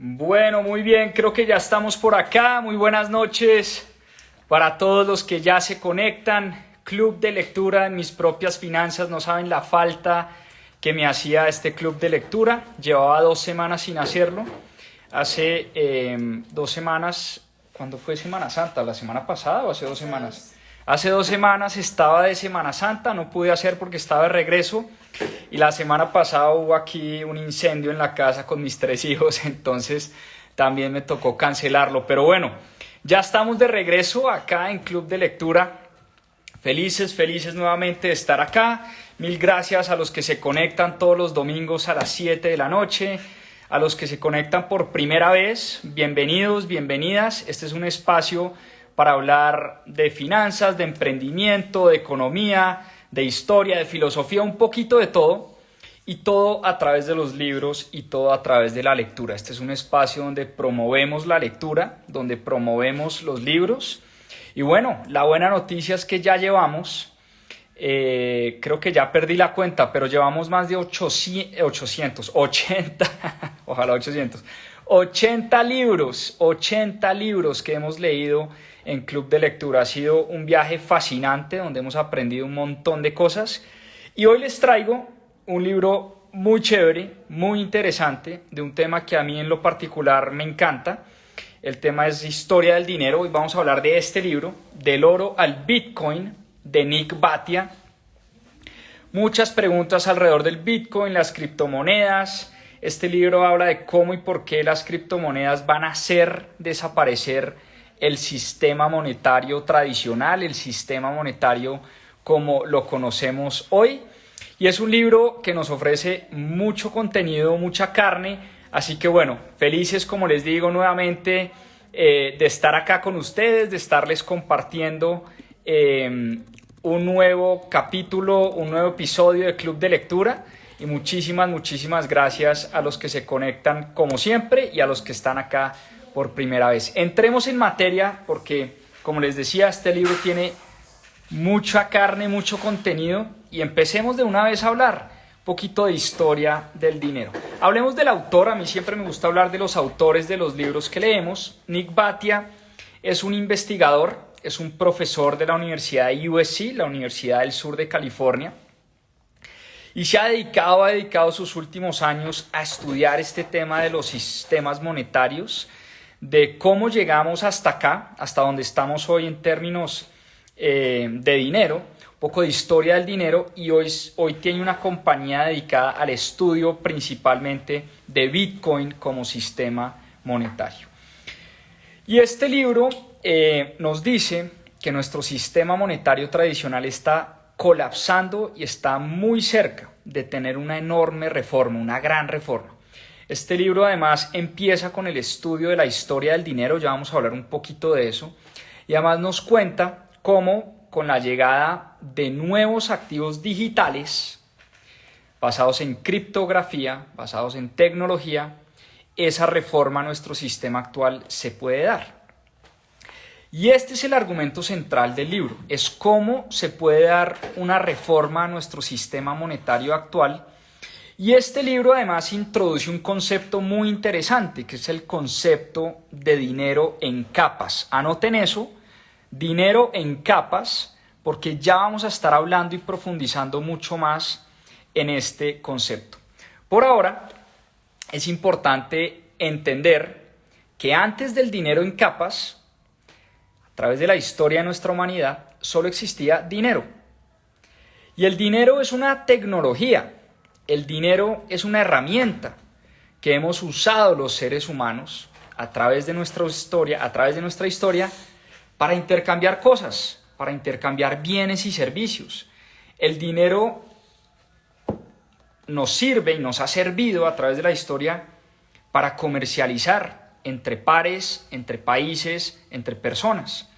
Bueno, muy bien, creo que ya estamos por acá. Muy buenas noches para todos los que ya se conectan. Club de lectura en mis propias finanzas. No saben la falta que me hacía este club de lectura. Llevaba 2 semanas sin hacerlo. Hace 2 semanas, ¿cuándo fue Semana Santa? ¿La semana pasada o hace 2 semanas? Hace 2 semanas estaba de Semana Santa, no pude hacer porque estaba de regreso. Y la semana pasada hubo aquí un incendio en la casa con mis 3 hijos, entonces también me tocó cancelarlo. Pero bueno, ya estamos de regreso acá en Club de Lectura. Felices nuevamente de estar acá. Mil gracias a los que se conectan todos los domingos a las 7 de la noche. A los que se conectan por primera vez, bienvenidos, bienvenidas. Este es un espacio para hablar de finanzas, de emprendimiento, de economía, de historia, de filosofía, un poquito de todo, y todo a través de los libros y todo a través de la lectura. Este es un espacio donde promovemos la lectura, donde promovemos los libros. Y bueno, la buena noticia es que ya llevamos, creo que ya perdí la cuenta, pero llevamos más de 880, ojalá 800, 80 libros que hemos leído en Club de Lectura. Ha sido un viaje fascinante donde hemos aprendido un montón de cosas. Y hoy les traigo un libro muy chévere, muy interesante, de un tema que a mí en lo particular me encanta. El tema es Historia del Dinero. Hoy vamos a hablar de este libro, Del oro al Bitcoin, de Nick Bhatia. Muchas preguntas alrededor del Bitcoin, las criptomonedas. Este libro habla de cómo y por qué las criptomonedas van a hacer desaparecer el sistema monetario tradicional, el sistema monetario como lo conocemos hoy. Y es un libro que nos ofrece mucho contenido, mucha carne. Así que bueno, felices, como les digo nuevamente, de estar acá con ustedes, de estarles compartiendo un nuevo capítulo, un nuevo episodio de Club de Lectura. Y muchísimas gracias a los que se conectan como siempre y a los que están acá por primera vez. Entremos en materia porque, como les decía, este libro tiene mucha carne, mucho contenido, y empecemos de una vez a hablar un poquito de historia del dinero. Hablemos del autor. A mí siempre me gusta hablar de los autores de los libros que leemos. Nick Bhatia es un investigador, es un profesor de la Universidad de USC, la Universidad del Sur de California, y se ha dedicado sus últimos años a estudiar este tema de los sistemas monetarios, de cómo llegamos hasta acá, hasta donde estamos hoy en términos de dinero, un poco de historia del dinero, y hoy tiene una compañía dedicada al estudio principalmente de Bitcoin como sistema monetario. Y este libro nos dice que nuestro sistema monetario tradicional está colapsando y está muy cerca de tener una enorme reforma, una gran reforma. Este libro además empieza con el estudio de la historia del dinero, ya vamos a hablar un poquito de eso, y además nos cuenta cómo con la llegada de nuevos activos digitales basados en criptografía, basados en tecnología, esa reforma a nuestro sistema actual se puede dar. Y este es el argumento central del libro, es cómo se puede dar una reforma a nuestro sistema monetario actual. Y este libro además introduce un concepto muy interesante, que es el concepto de dinero en capas. Anoten eso, dinero en capas, porque ya vamos a estar hablando y profundizando mucho más en este concepto. Por ahora, es importante entender que antes del dinero en capas, a través de la historia de nuestra humanidad, solo existía dinero. Y el dinero es una tecnología, el dinero es una herramienta que hemos usado los seres humanos a través de nuestra historia, para intercambiar cosas, para intercambiar bienes y servicios. El dinero nos sirve y nos ha servido a través de la historia para comercializar entre pares, entre países, entre personas.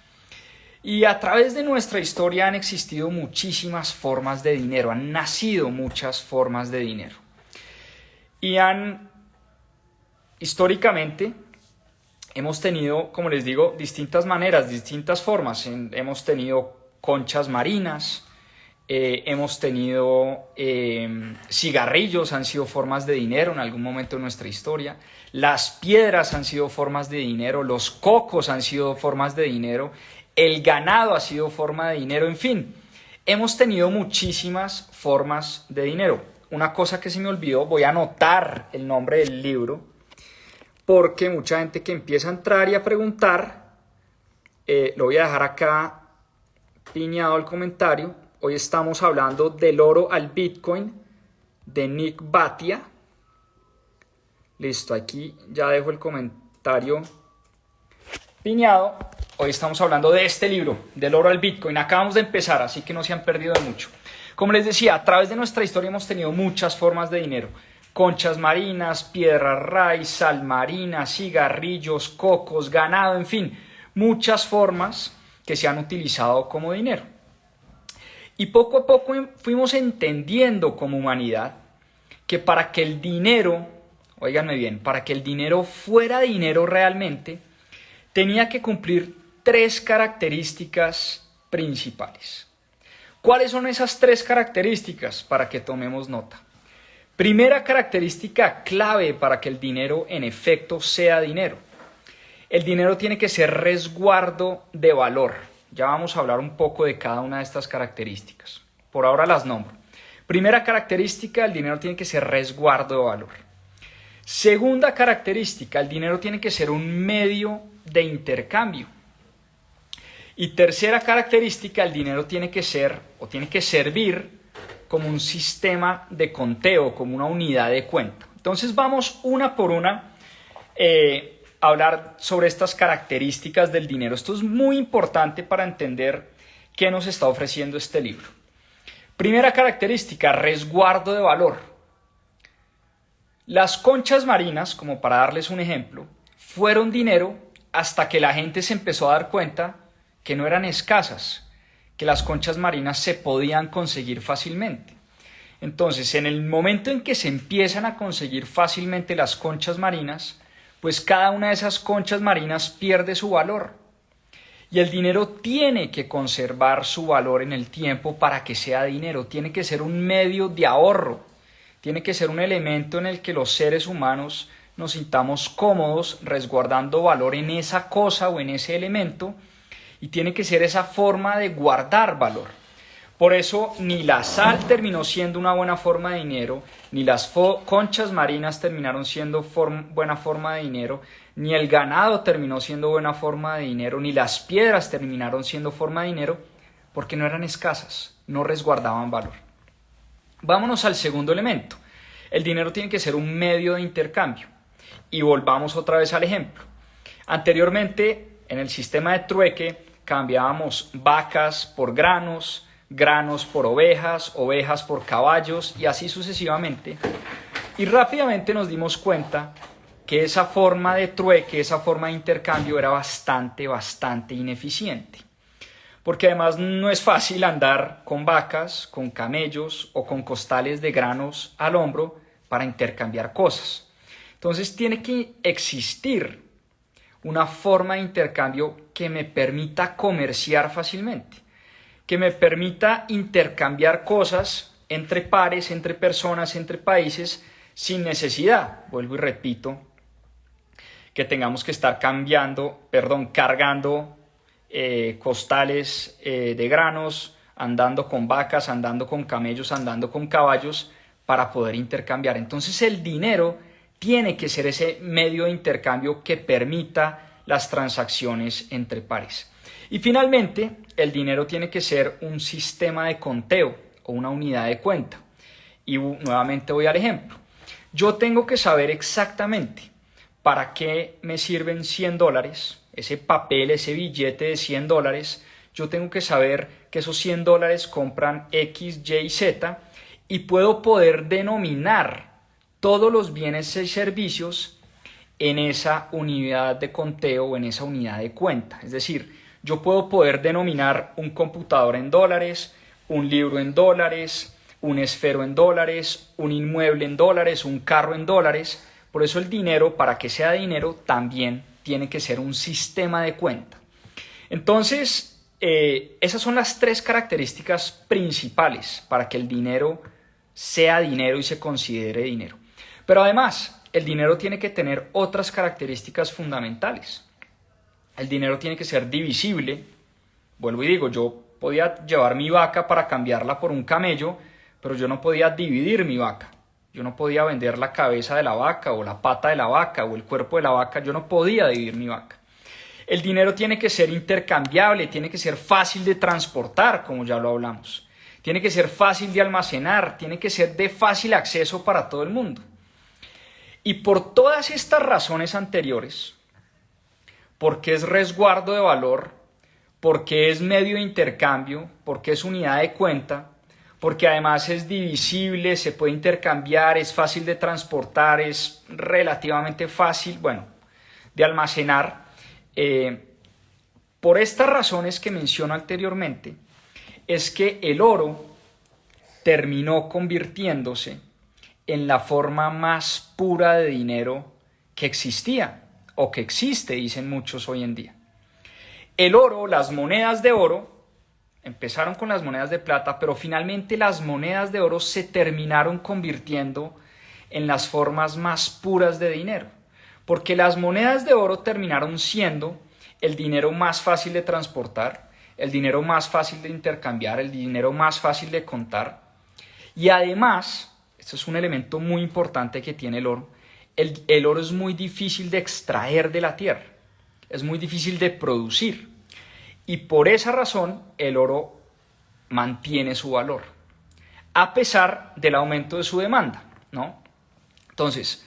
Y a través de nuestra historia han existido muchísimas formas de dinero, han nacido muchas formas de dinero. Y históricamente, hemos tenido, como les digo, distintas maneras, distintas formas. Hemos tenido conchas marinas, hemos tenido cigarrillos, han sido formas de dinero en algún momento de nuestra historia. Las piedras han sido formas de dinero, los cocos han sido formas de dinero, el ganado ha sido forma de dinero, en fin, hemos tenido muchísimas formas de dinero. Una cosa que se me olvidó, voy a anotar el nombre del libro, porque mucha gente que empieza a entrar y a preguntar, lo voy a dejar acá piñado al comentario. Hoy estamos hablando del oro al Bitcoin de Nick Bhatia. Listo, aquí ya dejo el comentario piñado. Hoy estamos hablando de este libro, del oro al Bitcoin. Acabamos de empezar, así que no se han perdido de mucho. Como les decía, a través de nuestra historia hemos tenido muchas formas de dinero. Conchas marinas, piedra raíz, sal marina, cigarrillos, cocos, ganado, en fin, muchas formas que se han utilizado como dinero. Y poco a poco fuimos entendiendo como humanidad que para que el dinero, óiganme bien, para que el dinero fuera dinero realmente, tenía que cumplir 3 características principales. ¿Cuáles son esas 3 características? Para que tomemos nota. Primera característica clave para que el dinero en efecto sea dinero. El dinero tiene que ser resguardo de valor. Ya vamos a hablar un poco de cada una de estas características. Por ahora las nombro. Primera característica, el dinero tiene que ser resguardo de valor. Segunda característica, el dinero tiene que ser un medio de intercambio. Y tercera característica, el dinero tiene que ser o tiene que servir como un sistema de conteo, como una unidad de cuenta. Entonces vamos una por una a hablar sobre estas características del dinero. Esto es muy importante para entender qué nos está ofreciendo este libro. Primera característica, resguardo de valor. Las conchas marinas, como para darles un ejemplo, fueron dinero hasta que la gente se empezó a dar cuenta que no eran escasas, que las conchas marinas se podían conseguir fácilmente. Entonces, en el momento en que se empiezan a conseguir fácilmente las conchas marinas, pues cada una de esas conchas marinas pierde su valor. Y el dinero tiene que conservar su valor en el tiempo para que sea dinero. Tiene que ser un medio de ahorro. Tiene que ser un elemento en el que los seres humanos nos sintamos cómodos resguardando valor en esa cosa o en ese elemento. Y tiene que ser esa forma de guardar valor. Por eso ni la sal terminó siendo una buena forma de dinero, ni las conchas marinas terminaron siendo buena forma de dinero, ni el ganado terminó siendo buena forma de dinero, ni las piedras terminaron siendo forma de dinero, porque no eran escasas, no resguardaban valor. Vámonos al segundo elemento. El dinero tiene que ser un medio de intercambio. Y volvamos otra vez al ejemplo. Anteriormente, en el sistema de trueque, cambiábamos vacas por granos, granos por ovejas, ovejas por caballos y así sucesivamente. Y rápidamente nos dimos cuenta que esa forma de trueque, esa forma de intercambio era bastante ineficiente. Porque además no es fácil andar con vacas, con camellos o con costales de granos al hombro para intercambiar cosas. Entonces tiene que existir una forma de intercambio que me permita comerciar fácilmente, que me permita intercambiar cosas entre pares, entre personas, entre países, sin necesidad, vuelvo y repito, que tengamos que estar cargando costales de granos, andando con vacas, andando con camellos, andando con caballos para poder intercambiar. Entonces el dinero tiene que ser ese medio de intercambio que permita las transacciones entre pares. Y finalmente, el dinero tiene que ser un sistema de conteo o una unidad de cuenta. Y nuevamente voy al ejemplo. Yo tengo que saber exactamente para qué me sirven $100, ese papel, ese billete de $100. Yo tengo que saber que esos $100 compran X, Y y Z y puedo poder denominar todos los bienes y servicios en esa unidad de conteo o en esa unidad de cuenta. Es decir, yo puedo poder denominar un computador en dólares, un libro en dólares, un esfero en dólares, un inmueble en dólares, un carro en dólares. Por eso el dinero, para que sea dinero, también tiene que ser un sistema de cuenta. Entonces, esas son las tres características principales para que el dinero sea dinero y se considere dinero. Pero además, el dinero tiene que tener otras características fundamentales. El dinero tiene que ser divisible. Vuelvo y digo, yo podía llevar mi vaca para cambiarla por un camello, pero yo no podía dividir mi vaca. Yo no podía vender la cabeza de la vaca o la pata de la vaca o el cuerpo de la vaca. Yo no podía dividir mi vaca. El dinero tiene que ser intercambiable, tiene que ser fácil de transportar, como ya lo hablamos. Tiene que ser fácil de almacenar, tiene que ser de fácil acceso para todo el mundo. Y por todas estas razones anteriores, porque es resguardo de valor, porque es medio de intercambio, porque es unidad de cuenta, porque además es divisible, se puede intercambiar, es fácil de transportar, es relativamente fácil, de almacenar. Por estas razones que menciono anteriormente, es que el oro terminó convirtiéndose en la forma más pura de dinero que existía o que existe, dicen muchos hoy en día. El oro, las monedas de oro, empezaron con las monedas de plata, pero finalmente las monedas de oro se terminaron convirtiendo en las formas más puras de dinero, porque las monedas de oro terminaron siendo el dinero más fácil de transportar, el dinero más fácil de intercambiar, el dinero más fácil de contar. Y además, esto es un elemento muy importante que tiene el oro, el oro es muy difícil de extraer de la tierra, es muy difícil de producir. Y por esa razón el oro mantiene su valor, a pesar del aumento de su demanda, ¿no? Entonces,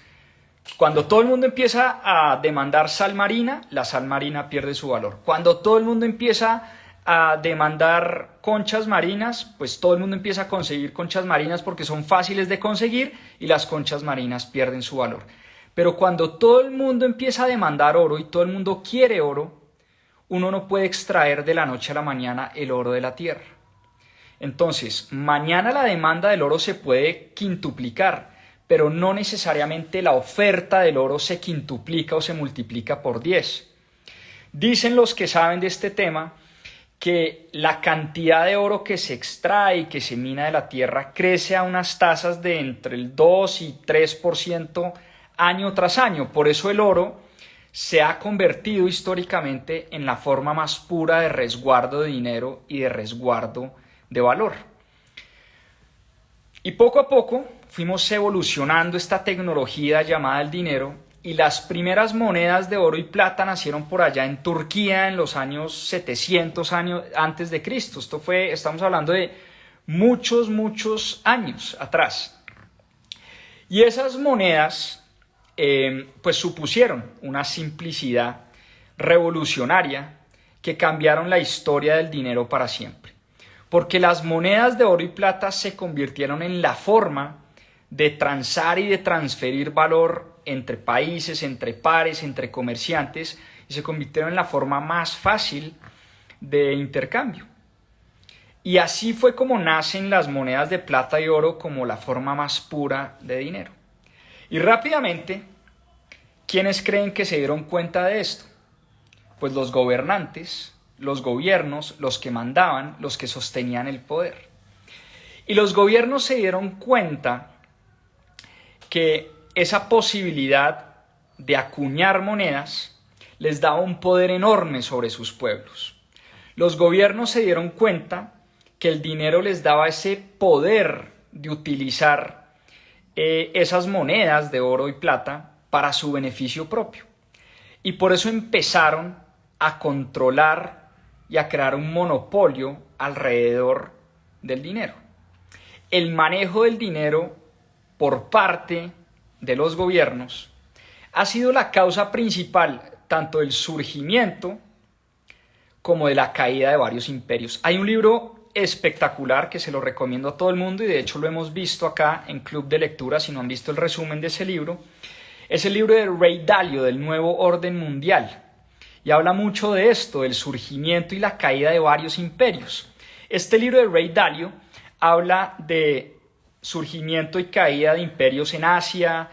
cuando todo el mundo empieza a demandar sal marina, la sal marina pierde su valor. Cuando todo el mundo empieza a demandar conchas marinas, pues todo el mundo empieza a conseguir conchas marinas porque son fáciles de conseguir y las conchas marinas pierden su valor. Pero cuando todo el mundo empieza a demandar oro y todo el mundo quiere oro, uno no puede extraer de la noche a la mañana el oro de la tierra. Entonces, mañana la demanda del oro se puede quintuplicar, pero no necesariamente la oferta del oro se quintuplica o se multiplica por 10. Dicen los que saben de este tema que la cantidad de oro que se extrae y que se mina de la tierra crece a unas tasas de entre el 2 y 3% año tras año. Por eso el oro se ha convertido históricamente en la forma más pura de resguardo de dinero y de resguardo de valor. Y poco a poco fuimos evolucionando esta tecnología llamada el dinero, y las primeras monedas de oro y plata nacieron por allá en Turquía en los años 700 años antes de Cristo. Estamos hablando de muchos años atrás. Y esas monedas pues supusieron una simplicidad revolucionaria que cambiaron la historia del dinero para siempre. Porque las monedas de oro y plata se convirtieron en la forma de transar y de transferir valor entre países, entre pares, entre comerciantes, y se convirtieron en la forma más fácil de intercambio. Y así fue como nacen las monedas de plata y oro como la forma más pura de dinero. Y rápidamente, ¿quiénes creen que se dieron cuenta de esto? Pues los gobernantes, los gobiernos, los que mandaban, los que sostenían el poder. Y los gobiernos se dieron cuenta que esa posibilidad de acuñar monedas les daba un poder enorme sobre sus pueblos. Los gobiernos se dieron cuenta que el dinero les daba ese poder de utilizar esas monedas de oro y plata para su beneficio propio. Y por eso empezaron a controlar y a crear un monopolio alrededor del dinero. El manejo del dinero por parte de los gobiernos ha sido la causa principal tanto del surgimiento como de la caída de varios imperios. Hay un libro espectacular que se lo recomiendo a todo el mundo y de hecho lo hemos visto acá en Club de Lectura. Si no han visto el resumen de ese libro, es el libro de Ray Dalio, del Nuevo Orden Mundial, y habla mucho de esto, del surgimiento y la caída de varios imperios. Este libro de Ray Dalio habla de surgimiento y caída de imperios en Asia,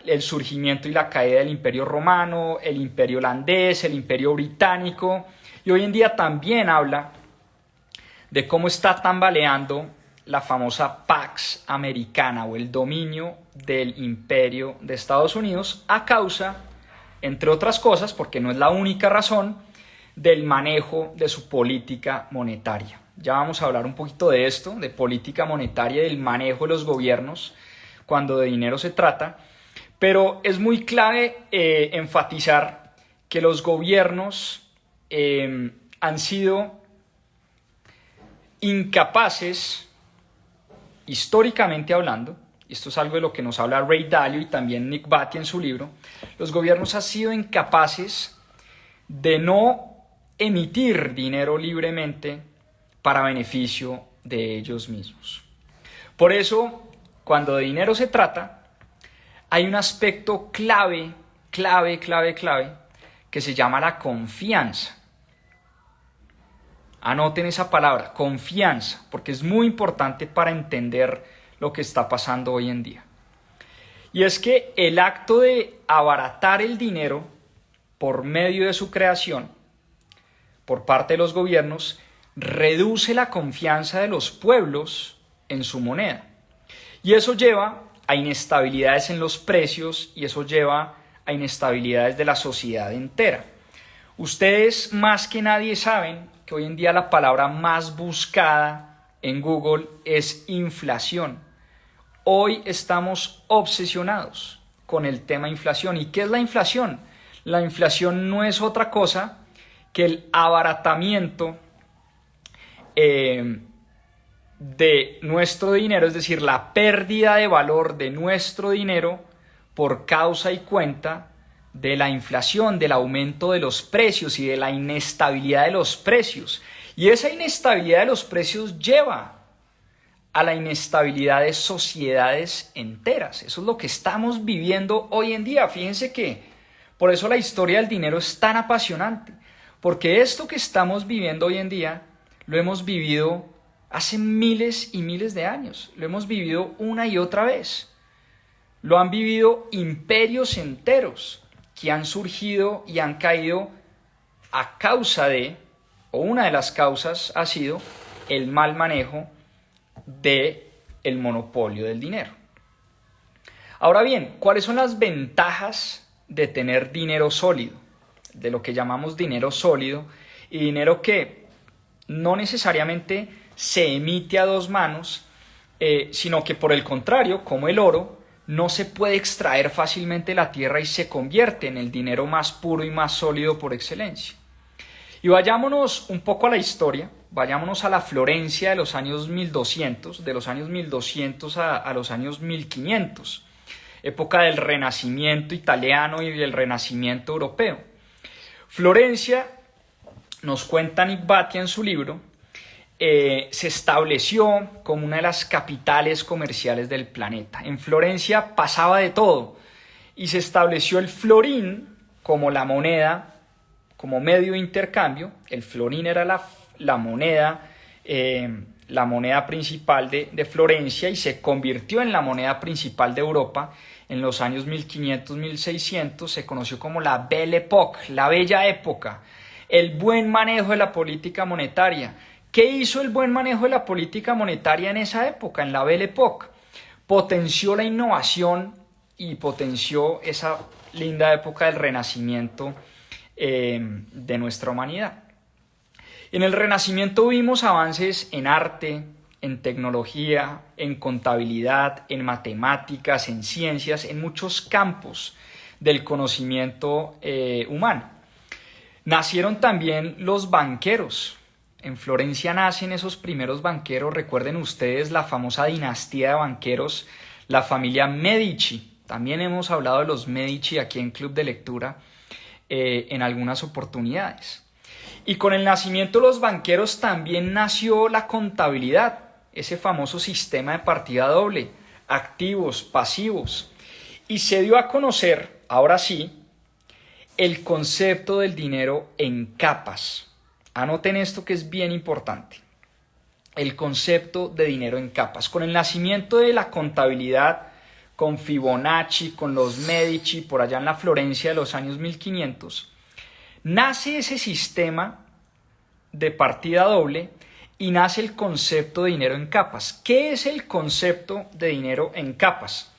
el surgimiento y la caída del Imperio Romano, el Imperio Holandés, el Imperio Británico, y hoy en día también habla de cómo está tambaleando la famosa Pax Americana o el dominio del imperio de Estados Unidos a causa, entre otras cosas, porque no es la única razón, del manejo de su política monetaria. Ya vamos a hablar un poquito de esto, de política monetaria y del manejo de los gobiernos cuando de dinero se trata, pero es muy clave enfatizar que los gobiernos han sido incapaces, históricamente hablando, y esto es algo de lo que nos habla Ray Dalio y también Nick Batty en su libro, los gobiernos han sido incapaces de no emitir dinero libremente para beneficio de ellos mismos. Por eso, cuando de dinero se trata, hay un aspecto clave, que se llama la confianza. Anoten esa palabra, confianza, porque es muy importante para entender lo que está pasando hoy en día. Y es que el acto de abaratar el dinero por medio de su creación, por parte de los gobiernos, reduce la confianza de los pueblos en su moneda. Y eso lleva a inestabilidades en los precios y eso lleva a inestabilidades de la sociedad entera. Ustedes más que nadie saben que hoy en día la palabra más buscada en Google es inflación. Hoy estamos obsesionados con el tema inflación. ¿Y qué es la inflación? La inflación no es otra cosa que el abaratamiento de nuestro dinero, es decir, la pérdida de valor de nuestro dinero por causa y cuenta de la inflación, del aumento de los precios y de la inestabilidad de los precios. Y esa inestabilidad de los precios lleva a la inestabilidad de sociedades enteras. Eso es lo que estamos viviendo hoy en día. Fíjense que por eso la historia del dinero es tan apasionante, porque esto que estamos viviendo hoy en día lo hemos vivido hace miles y miles de años, lo hemos vivido una y otra vez. Lo han vivido imperios enteros que han surgido y han caído a causa de, o una de las causas ha sido el mal manejo del monopolio del dinero. Ahora bien, ¿cuáles son las ventajas de tener dinero sólido? De lo que llamamos dinero sólido y dinero que no necesariamente se emite a dos manos, sino que por el contrario, como el oro, no se puede extraer fácilmente de la tierra y se convierte en el dinero más puro y más sólido por excelencia. Y vayámonos un poco a la historia, vayámonos a la Florencia de los años 1200, de los años 1200 a los años 1500, época del Renacimiento italiano y del Renacimiento europeo. Florencia, nos cuenta Nick Batty en su libro, se estableció como una de las capitales comerciales del planeta. En Florencia pasaba de todo y se estableció el florín como la moneda, como medio de intercambio. El florín era la moneda principal de Florencia y se convirtió en la moneda principal de Europa en los años 1500-1600. Se conoció como la Belle Époque, la bella época, el buen manejo de la política monetaria. ¿Qué hizo el buen manejo de la política monetaria en esa época, en la Belle Époque? Potenció la innovación y potenció esa linda época del Renacimiento de nuestra humanidad. En el Renacimiento vimos avances en arte, en tecnología, en contabilidad, en matemáticas, en ciencias, en muchos campos del conocimiento humano. Nacieron también los banqueros. En Florencia nacen esos primeros banqueros. Recuerden ustedes la famosa dinastía de banqueros, la familia Medici. También hemos hablado de los Medici aquí en Club de Lectura en algunas oportunidades. Y con el nacimiento de los banqueros también nació la contabilidad, ese famoso sistema de partida doble, activos, pasivos. Y se dio a conocer, ahora sí, el concepto del dinero en capas. Anoten esto que es bien importante. El concepto de dinero en capas. Con el nacimiento de la contabilidad, con Fibonacci, con los Medici, por allá en la Florencia de los años 1500, nace ese sistema de partida doble y nace el concepto de dinero en capas. ¿Qué es el concepto de dinero en capas?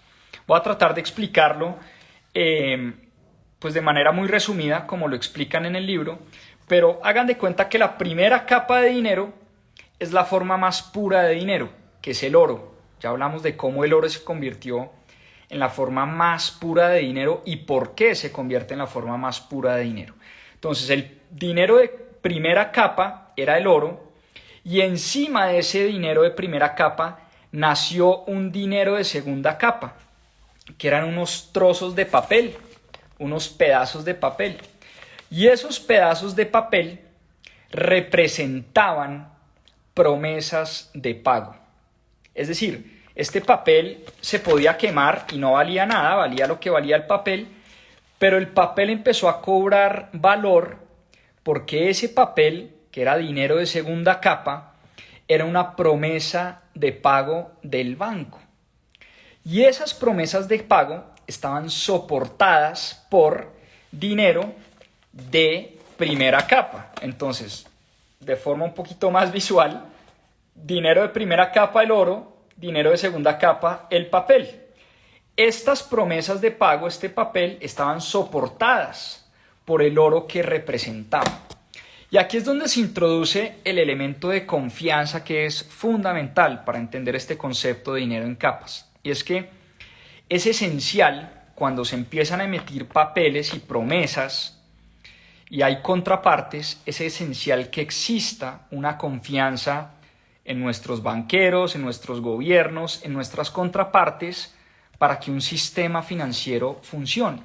Voy a tratar de explicarlo pues de manera muy resumida, como lo explican en el libro, pero hagan de cuenta que la primera capa de dinero es la forma más pura de dinero, que es el oro. Ya hablamos de cómo el oro se convirtió en la forma más pura de dinero y por qué se convierte en la forma más pura de dinero. Entonces, el dinero de primera capa era el oro y encima de ese dinero de primera capa nació un dinero de segunda capa, que eran unos trozos de papel, unos pedazos de papel. Y esos pedazos de papel representaban promesas de pago. Es decir, este papel se podía quemar y no valía nada, valía lo que valía el papel, pero el papel empezó a cobrar valor porque ese papel, que era dinero de segunda capa, era una promesa de pago del banco. Y esas promesas de pago estaban soportadas por dinero de primera capa. Entonces, de forma un poquito más visual, dinero de primera capa el oro, dinero de segunda capa el papel. Estas promesas de pago, este papel, estaban soportadas por el oro que representaba. Y aquí es donde se introduce el elemento de confianza que es fundamental para entender este concepto de dinero en capas. Y es que es esencial cuando se empiezan a emitir papeles y promesas y hay contrapartes, es esencial que exista una confianza en nuestros banqueros, en nuestros gobiernos, en nuestras contrapartes para que un sistema financiero funcione.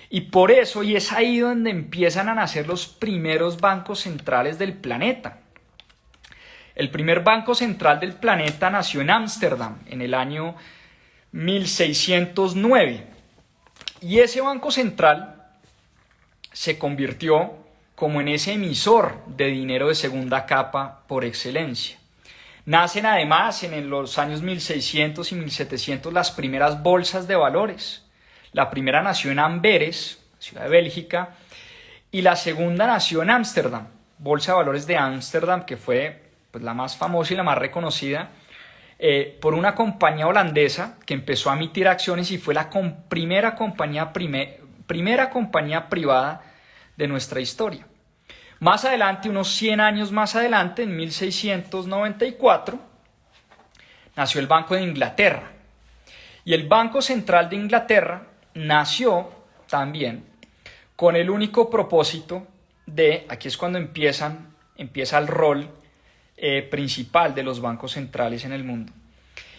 Y por eso, y es ahí donde empiezan a nacer los primeros bancos centrales del planeta. El primer banco central del planeta nació en Ámsterdam en el año 1609. Y ese banco central se convirtió como en ese emisor de dinero de segunda capa por excelencia. Nacen además en los años 1600 y 1700 las primeras bolsas de valores. La primera nació en Amberes, ciudad de Bélgica, y la segunda nació en Ámsterdam, Bolsa de Valores de Ámsterdam, que fue pues, la más famosa y la más reconocida por una compañía holandesa que empezó a emitir acciones y fue la primera compañía privada de nuestra historia. Más adelante, unos 100 años más adelante, en 1694, nació el Banco de Inglaterra. Y el Banco Central de Inglaterra nació también con el único propósito de, aquí es cuando empieza el rol principal de los bancos centrales en el mundo.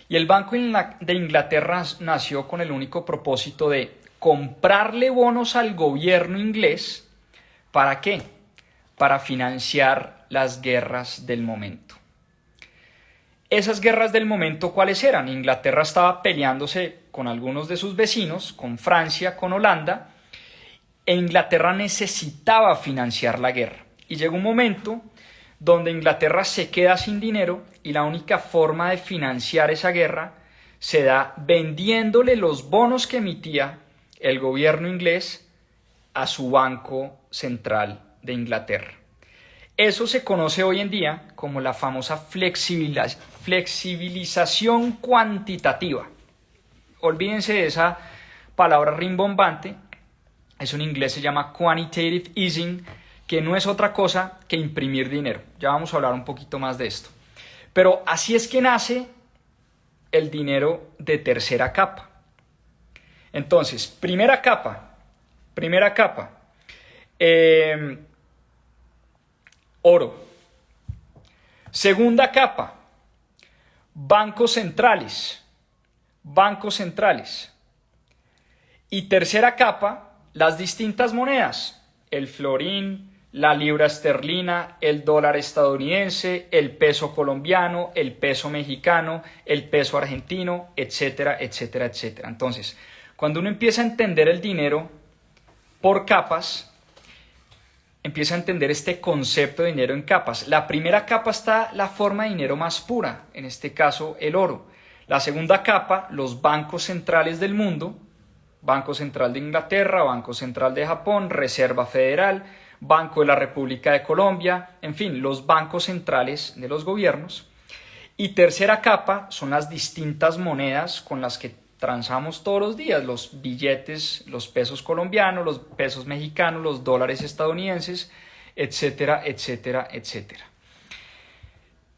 Y el Banco de Inglaterra nació con el único propósito de comprarle bonos al gobierno inglés. ¿Para qué? Para financiar las guerras del momento. Esas guerras del momento, ¿cuáles eran? Inglaterra estaba peleándose con algunos de sus vecinos, con Francia, con Holanda, e Inglaterra necesitaba financiar la guerra. Y llegó un momento donde Inglaterra se queda sin dinero y la única forma de financiar esa guerra se da vendiéndole los bonos que emitía el gobierno inglés a su Banco Central de Inglaterra. Eso se conoce hoy en día como la famosa flexibilización cuantitativa. Olvídense de esa palabra rimbombante, eso en inglés se llama quantitative easing, que no es otra cosa que imprimir dinero. Ya vamos a hablar un poquito más de esto. Pero así es que nace el dinero de tercera capa. Entonces, primera capa, oro. Segunda capa, bancos centrales. Y tercera capa, las distintas monedas, el florín, la libra esterlina, el dólar estadounidense, el peso colombiano, el peso mexicano, el peso argentino, etcétera, etcétera, etcétera. Entonces, cuando uno empieza a entender el dinero por capas, empieza a entender este concepto de dinero en capas. La primera capa está la forma de dinero más pura, en este caso el oro. La segunda capa, los bancos centrales del mundo, Banco Central de Inglaterra, Banco Central de Japón, Reserva Federal, Banco de la República de Colombia, en fin, los bancos centrales de los gobiernos. Y tercera capa son las distintas monedas con las que transamos todos los días, los billetes, los pesos colombianos, los pesos mexicanos, los dólares estadounidenses, etcétera, etcétera, etcétera.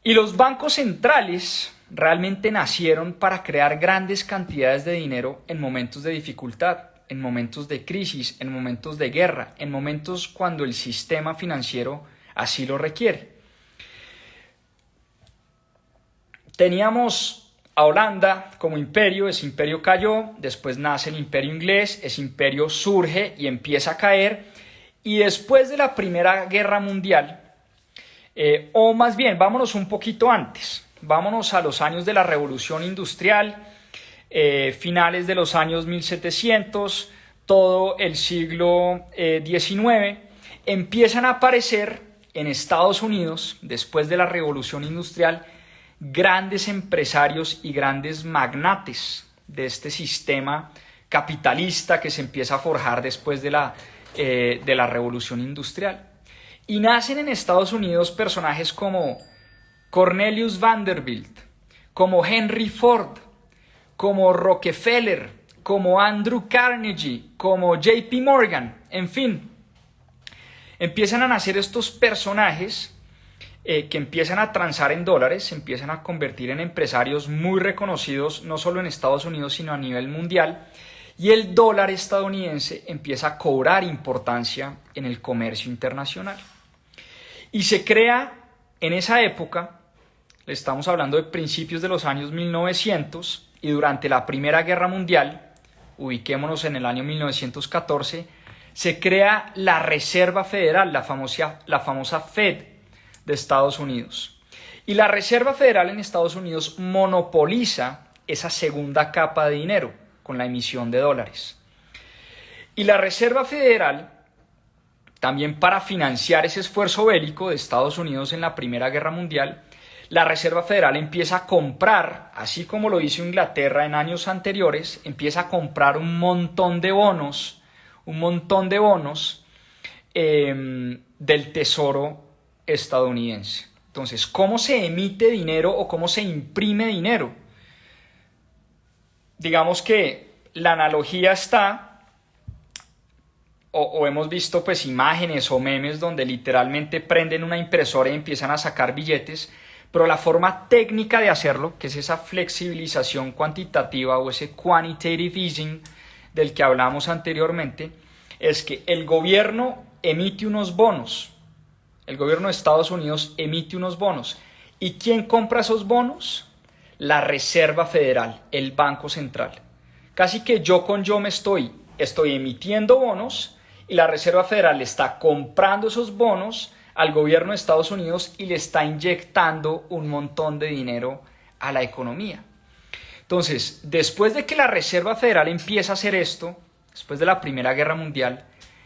Y los bancos centrales realmente nacieron para crear grandes cantidades de dinero en momentos de dificultad, en momentos de crisis, en momentos de guerra, en momentos cuando el sistema financiero así lo requiere. Teníamos a Holanda como imperio, ese imperio cayó, después nace el imperio inglés, ese imperio surge y empieza a caer, y después de la Primera Guerra Mundial, o más bien, vámonos un poquito antes, vámonos a los años de la Revolución Industrial, finales de los años 1700, todo el siglo XIX, empiezan a aparecer en Estados Unidos, después de la Revolución Industrial, grandes empresarios y grandes magnates de este sistema capitalista que se empieza a forjar después de la Revolución Industrial. Y nacen en Estados Unidos personajes como Cornelius Vanderbilt, como Henry Ford, como Rockefeller, como Andrew Carnegie, como JP Morgan, en fin. Empiezan a nacer estos personajes que empiezan a transar en dólares, se empiezan a convertir en empresarios muy reconocidos, no solo en Estados Unidos, sino a nivel mundial, y el dólar estadounidense empieza a cobrar importancia en el comercio internacional. Y se crea en esa época, le estamos hablando de principios de los años 1900, y durante la Primera Guerra Mundial, ubiquémonos en el año 1914, se crea la Reserva Federal, la famosa Fed de Estados Unidos. Y la Reserva Federal en Estados Unidos monopoliza esa segunda capa de dinero con la emisión de dólares. Y la Reserva Federal, también para financiar ese esfuerzo bélico de Estados Unidos en la Primera Guerra Mundial, la Reserva Federal empieza a comprar, así como lo hizo Inglaterra en años anteriores, empieza a comprar un montón de bonos del Tesoro estadounidense. Entonces, ¿cómo se emite dinero o cómo se imprime dinero? Digamos que la analogía está, o hemos visto pues imágenes o memes donde literalmente prenden una impresora y empiezan a sacar billetes, pero la forma técnica de hacerlo, que es esa flexibilización cuantitativa o ese quantitative easing del que hablamos anteriormente, es que el gobierno emite unos bonos, el gobierno de Estados Unidos emite unos bonos. ¿Y quién compra esos bonos? La Reserva Federal, el Banco Central. Casi que yo con yo me estoy emitiendo bonos y la Reserva Federal le está comprando esos bonos al gobierno de Estados Unidos y le está inyectando un montón de dinero a la economía. Entonces, después de que la Reserva Federal empieza a hacer esto, después de la Primera Guerra Mundial,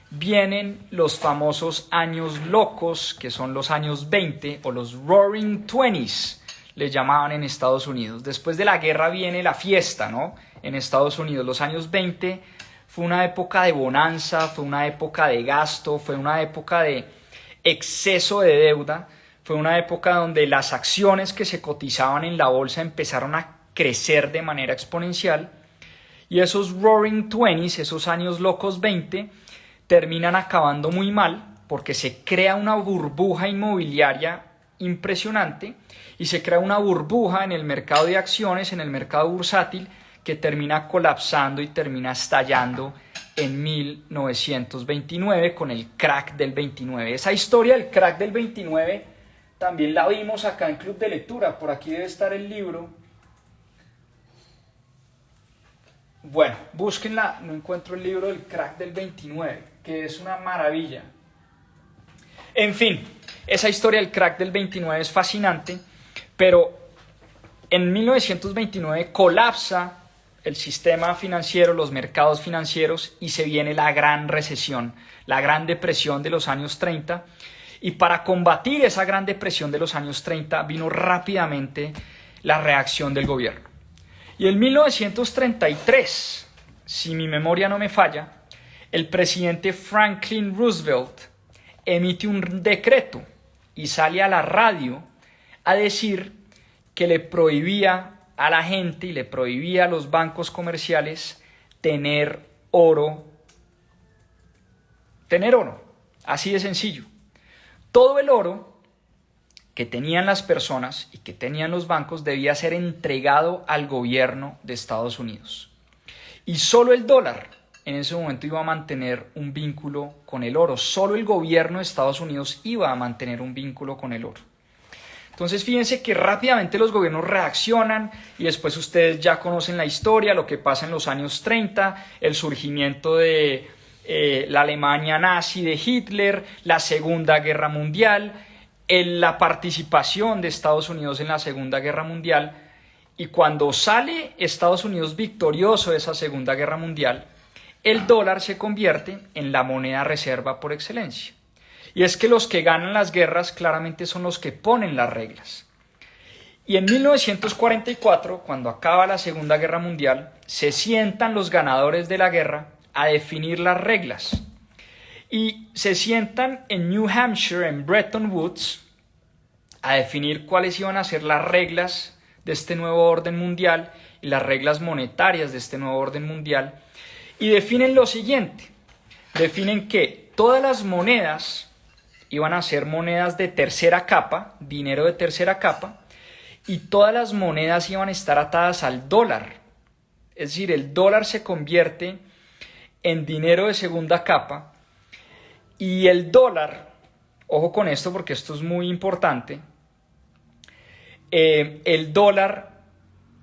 vienen los famosos años locos, que son los años 20 o los Roaring Twenties, le llamaban en Estados Unidos. Después de la guerra viene la fiesta, ¿no? En Estados Unidos, los años 20 fue una época de bonanza, fue una época de gasto, fue una época de exceso de deuda, fue una época donde las acciones que se cotizaban en la bolsa empezaron a crecer de manera exponencial, y esos Roaring Twenties, esos años locos 20, terminan acabando muy mal porque se crea una burbuja inmobiliaria impresionante y se crea una burbuja en el mercado de acciones, en el mercado bursátil, que termina colapsando y termina estallando en 1929 con el crack del 29. Esa historia del crack del 29 también la vimos acá en Club de Lectura, por aquí debe estar el libro. Bueno, búsquenla, no encuentro el libro del crack del 29, que es una maravilla. En fin, esa historia del crack del 29 es fascinante, pero en 1929 colapsa el sistema financiero, los mercados financieros, y se viene la gran recesión, la gran depresión de los años 30, y para combatir esa gran depresión de los años 30 vino rápidamente la reacción del gobierno. Y en 1933, si mi memoria no me falla, el presidente Franklin Roosevelt emite un decreto y sale a la radio a decir que le prohibía a la gente y le prohibía a los bancos comerciales tener oro. Así de sencillo. Todo el oro que tenían las personas y que tenían los bancos debía ser entregado al gobierno de Estados Unidos. Y solo el dólar en ese momento iba a mantener un vínculo con el oro. Solo el gobierno de Estados Unidos iba a mantener un vínculo con el oro. Entonces fíjense que rápidamente los gobiernos reaccionan y después ustedes ya conocen la historia, lo que pasa en los años 30, el surgimiento de la Alemania nazi de Hitler, la Segunda Guerra Mundial, la participación de Estados Unidos en la Segunda Guerra Mundial, y cuando sale Estados Unidos victorioso de esa Segunda Guerra Mundial, el dólar se convierte en la moneda reserva por excelencia. Y es que los que ganan las guerras claramente son los que ponen las reglas. Y en 1944, cuando acaba la Segunda Guerra Mundial, se sientan los ganadores de la guerra a definir las reglas. Y se sientan en New Hampshire, en Bretton Woods, a definir cuáles iban a ser las reglas de este nuevo orden mundial y las reglas monetarias de este nuevo orden mundial. Y definen lo siguiente. Definen que todas las monedas iban a ser monedas de tercera capa, dinero de tercera capa, y todas las monedas iban a estar atadas al dólar. Es decir, el dólar se convierte en dinero de segunda capa, y el dólar, ojo con esto porque esto es muy importante, el dólar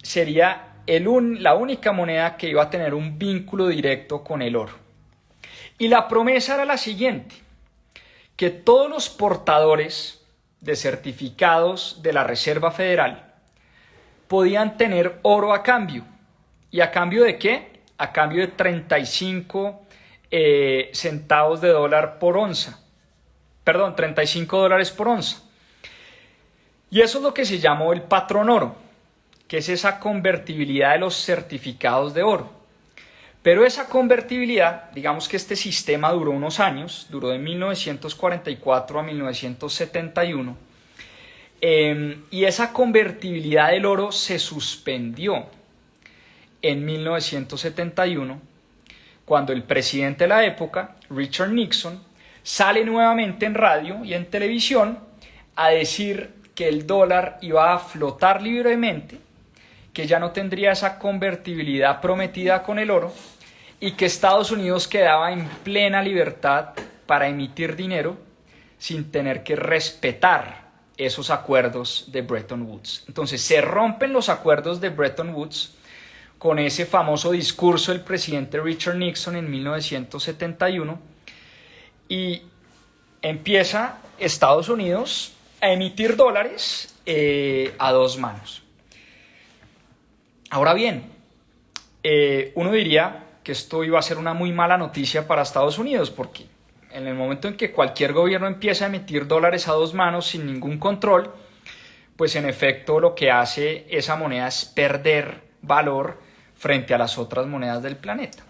sería la única moneda que iba a tener un vínculo directo con el oro. Y la promesa era la siguiente: que todos los portadores de certificados de la Reserva Federal podían tener oro a cambio. ¿Y a cambio de qué? A cambio de 35 centavos de dólar por onza. Perdón, 35 dólares por onza. Y eso es lo que se llamó el patrón oro, que es esa convertibilidad de los certificados de oro. Pero esa convertibilidad, digamos que este sistema duró unos años, duró de 1944 a 1971, y esa convertibilidad del oro se suspendió en 1971, cuando el presidente de la época, Richard Nixon, sale nuevamente en radio y en televisión a decir que el dólar iba a flotar libremente, que ya no tendría esa convertibilidad prometida con el oro, y que Estados Unidos quedaba en plena libertad para emitir dinero sin tener que respetar esos acuerdos de Bretton Woods. Entonces se rompen los acuerdos de Bretton Woods con ese famoso discurso del presidente Richard Nixon en 1971, y empieza Estados Unidos a emitir dólares a dos manos. Ahora bien, uno diría que esto iba a ser una muy mala noticia para Estados Unidos, porque en el momento en que cualquier gobierno empieza a emitir dólares a dos manos sin ningún control, pues en efecto lo que hace esa moneda es perder valor frente a las otras monedas del planeta.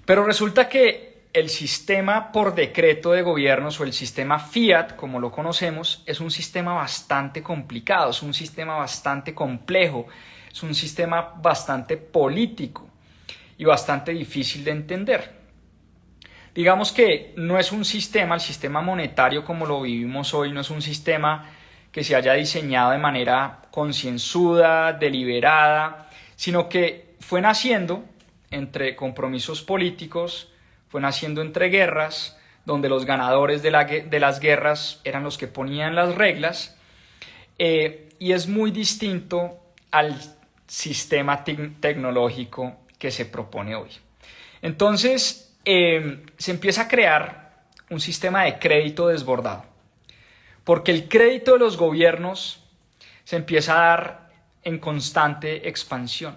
Pero resulta que el sistema por decreto de gobiernos, o el sistema fiat como lo conocemos, es un sistema bastante complicado, es un sistema bastante complejo, es un sistema bastante político y bastante difícil de entender. Digamos que no es un sistema, el sistema monetario como lo vivimos hoy, no es un sistema que se haya diseñado de manera concienzuda, deliberada, sino que fue naciendo entre compromisos políticos, fue naciendo entre guerras, donde los ganadores de las guerras eran los que ponían las reglas, y es muy distinto al sistema tecnológico que se propone hoy. Entonces se empieza a crear un sistema de crédito desbordado, porque el crédito de los gobiernos se empieza a dar en constante expansión.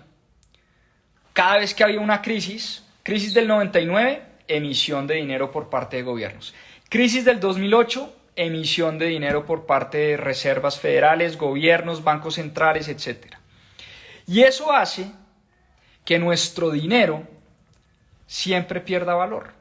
Cada vez que había una crisis del 99, emisión de dinero por parte de gobiernos. Crisis del 2008, emisión de dinero por parte de reservas federales, gobiernos, bancos centrales, etc. Y eso hace que nuestro dinero siempre pierda valor.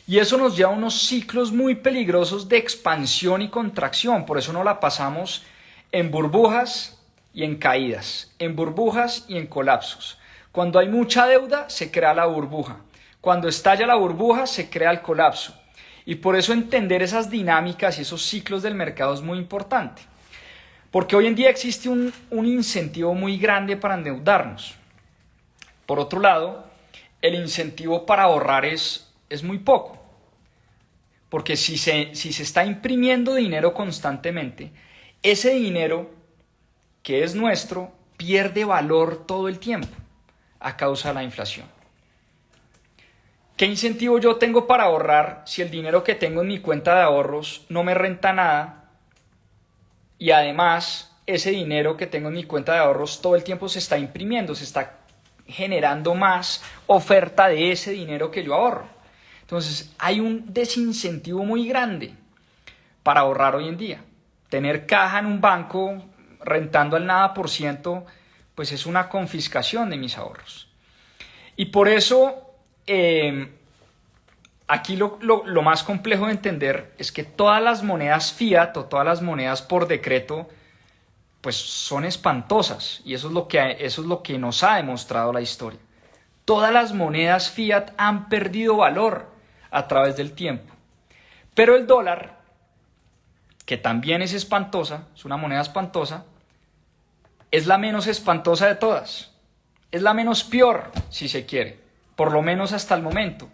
Y eso nos lleva a unos ciclos muy peligrosos de expansión y contracción. Por eso nos la pasamos en burbujas y en caídas, en burbujas y en colapsos. Cuando hay mucha deuda, se crea la burbuja. Cuando estalla la burbuja, se crea el colapso. Y por eso entender esas dinámicas y esos ciclos del mercado es muy importante. Porque hoy en día existe un incentivo muy grande para endeudarnos. Por otro lado, el incentivo para ahorrar es muy poco. Porque si se está imprimiendo dinero constantemente, ese dinero que es nuestro pierde valor todo el tiempo a causa de la inflación. ¿Qué incentivo yo tengo para ahorrar si el dinero que tengo en mi cuenta de ahorros no me renta nada? Y además, ese dinero que tengo en mi cuenta de ahorros todo el tiempo se está imprimiendo, se está generando más oferta de ese dinero que yo ahorro. Entonces, hay un desincentivo muy grande para ahorrar hoy en día. Tener caja en un banco rentando al nada por ciento, pues es una confiscación de mis ahorros. Y por eso, aquí lo más complejo de entender es que todas las monedas fiat o todas las monedas por decreto, pues son espantosas. Y eso es lo que nos ha demostrado la historia. Todas las monedas fiat han perdido valor a través del tiempo. Pero el dólar, que también es espantosa, es una moneda espantosa, es la menos espantosa de todas. Es la menos peor, si se quiere, por lo menos hasta el momento.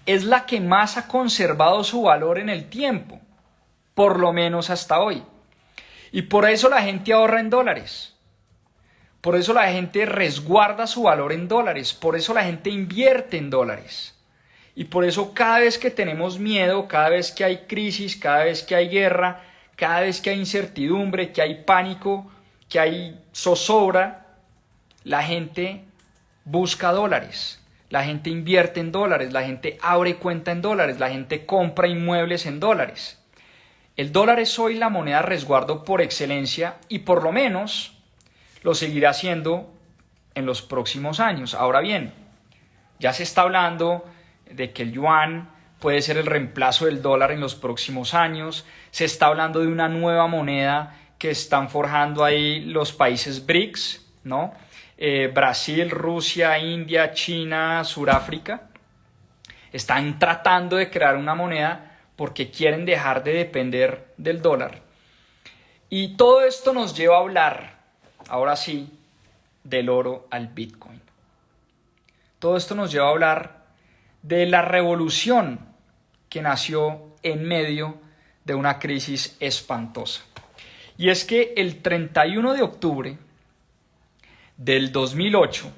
Es la que más ha conservado su valor en el tiempo, por lo menos hasta hoy. Y por eso la gente ahorra en dólares. Por eso la gente resguarda su valor en dólares. Por eso la gente invierte en dólares. Y por eso cada vez que tenemos miedo, cada vez que hay crisis, cada vez que hay guerra, cada vez que hay incertidumbre, que hay pánico, que hay zozobra, la gente busca dólares, la gente invierte en dólares, la gente abre cuenta en dólares, la gente compra inmuebles en dólares. El dólar es hoy la moneda resguardo por excelencia y por lo menos lo seguirá siendo en los próximos años. Ahora bien, ya se está hablando de que el yuan puede ser el reemplazo del dólar en los próximos años. Se está hablando de una nueva moneda que están forjando ahí los países BRICS, ¿no? Brasil, Rusia, India, China, Sudáfrica. Están tratando de crear una moneda porque quieren dejar de depender del dólar. Y todo esto nos lleva a hablar, ahora sí, del oro al Bitcoin. Todo esto nos lleva a hablar de la revolución que nació en medio de una crisis espantosa. Y es que el 31 de octubre del 2008,